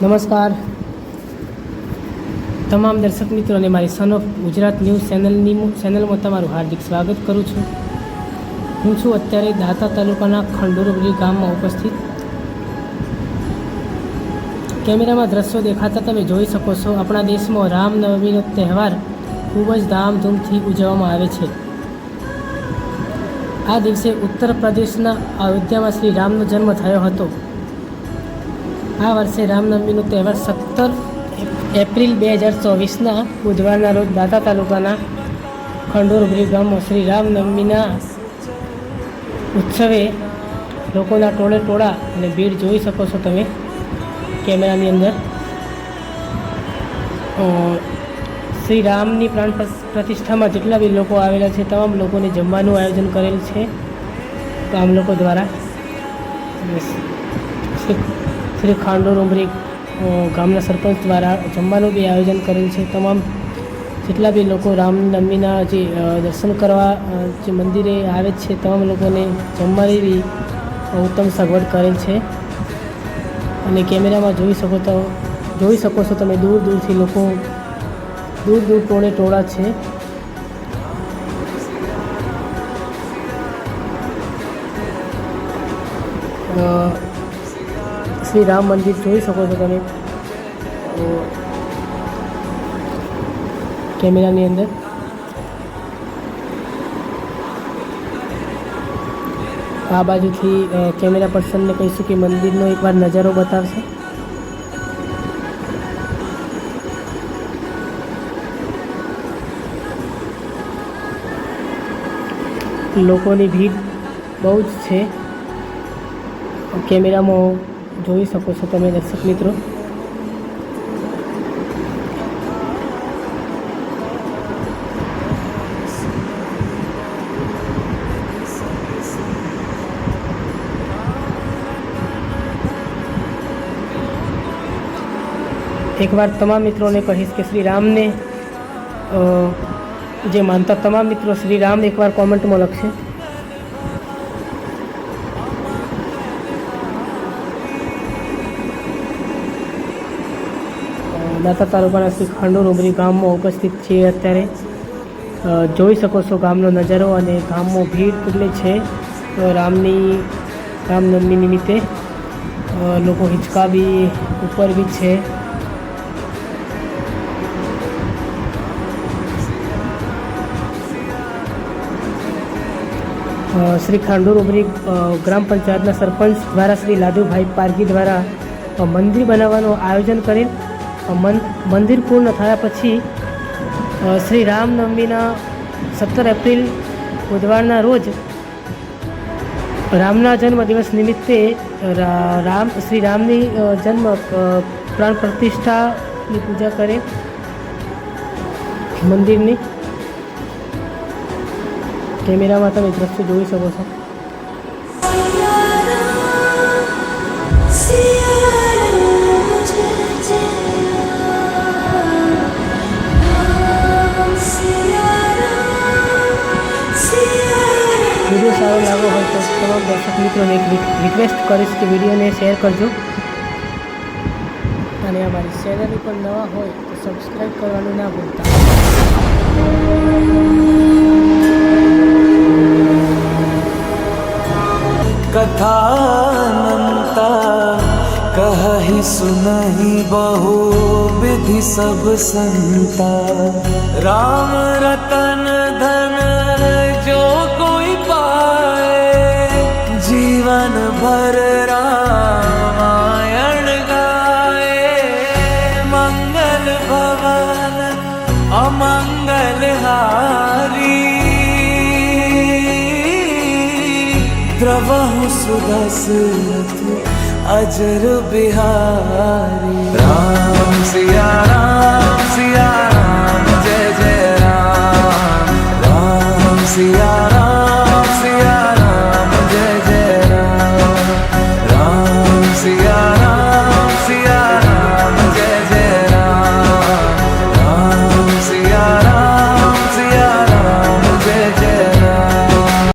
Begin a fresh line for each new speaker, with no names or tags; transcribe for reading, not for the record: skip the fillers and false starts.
નમસ્કાર તમામ દર્શક મિત્રોને મારી સન ઓફ ગુજરાત ન્યૂઝ ચેનલમાં તમારું હાર્દિક સ્વાગત કરું છું। હું છું અત્યારે દાતા તાલુકાના ખંડોરગરી ગામમાં ઉપસ્થિત। કેમેરામાં દ્રશ્યો દેખાતા તમે જોઈ શકો છો। આપણા દેશમાં રામનવમીનો તહેવાર ખૂબ જ ધામધૂમથી ઉજવવામાં આવે છે। આ દિવસે ઉત્તર પ્રદેશના અયોધ્યામાં શ્રી રામનો જન્મ થયો હતો। આ વર્ષે રામનવમીનો તહેવાર 17 એપ્રિલ 2024ના બુધવારના રોજ દાતા તાલુકાના ખંડોરગરી ગામમાં શ્રી રામનવમીના ઉત્સવે લોકોના ટોળે ટોળા અને ભીડ જોઈ શકો છો તમે કેમેરાની અંદર। શ્રી રામની પ્રાણ પ્રતિષ્ઠામાં જેટલા બી લોકો આવેલા છે તમામ લોકોને જમવાનું આયોજન કરેલ છે ગામ લોકો દ્વારા। શ્રી ખંડોરગરી ગામના સરપંચ દ્વારા જમવાનું બી આયોજન કરેલ છે। તમામ જેટલા બી લોકો રામનવમીના જે દર્શન કરવા જે મંદિરે આવે છે તમામ લોકોને જમવાની બી ઉત્તમ સગવડ કરેલ છે। અને કેમેરામાં જોઈ શકો છો તમે દૂર દૂરથી લોકો દૂર ટોળે ટોળા છે। શ્રી રામ મંદિર જોઈ શકો છો તમે કેમેરાની અંદર। આ બાજુથી કેમેરા પર્સનને કહીશું કે મંદિરનો એકવાર નજારો બતાવશે। લોકોની ભીડ બહુ જ છે કેમેરામાં જોઈ શકો છો તમે દર્શક મિત્રો। એકવાર તમામ મિત્રોને કહીશ કે શ્રી રામને જે માનતા તમામ મિત્રો શ્રી રામ એકવાર કોમેન્ટમાં લખશે। દાતા તાલુકાના શ્રી ખંડોરગરી ગામમાં ઉપસ્થિત છીએ અત્યારે। જોઈ શકો છો ગામનો નજારો અને ગામમાં ભીડ કેટલી છે। રામનવમી નિમિત્તે લોકો હિંચકા બી ઉપર બી છે। શ્રી ખંડોરગરી ગ્રામ પંચાયતના સરપંચ દ્વારા શ્રી લાદુભાઈ પારગી દ્વારા મંદિર બનાવવાનું આયોજન કરેલ। મંદિર પૂર્ણ થયા પછી શ્રી રામનવમીના 17 એપ્રિલ બુધવારના રોજ રામના જન્મદિવસ નિમિત્તે શ્રી રામની જન્મ પ્રાણ પ્રતિષ્ઠાની પૂજા કરે મંદિરની। કેમેરામાં તમે દ્રશ્ય જોઈ શકો છો। વિડીયો સારો લાગ્યો હોય તો તમામ દર્શક મિત્રોને એક રિક્વેસ્ટ કરીશ કે વિડીયોને શેર કરજો અને અમારી ચેનલ ઉપર નવા હોય તો સબસ્ક્રાઈબ કરવાનું ના ભૂલતા।
कथानंता कहहि सुनहि बहु विधि सब संता। राम रतन धन जो कोई पाए जीवन भर रामायण गाए। मंगल भवन अमंगल हारी द्रवहु सुदशरथ अजर बिहारी। राम सिया राम जय जय राम। राम सिया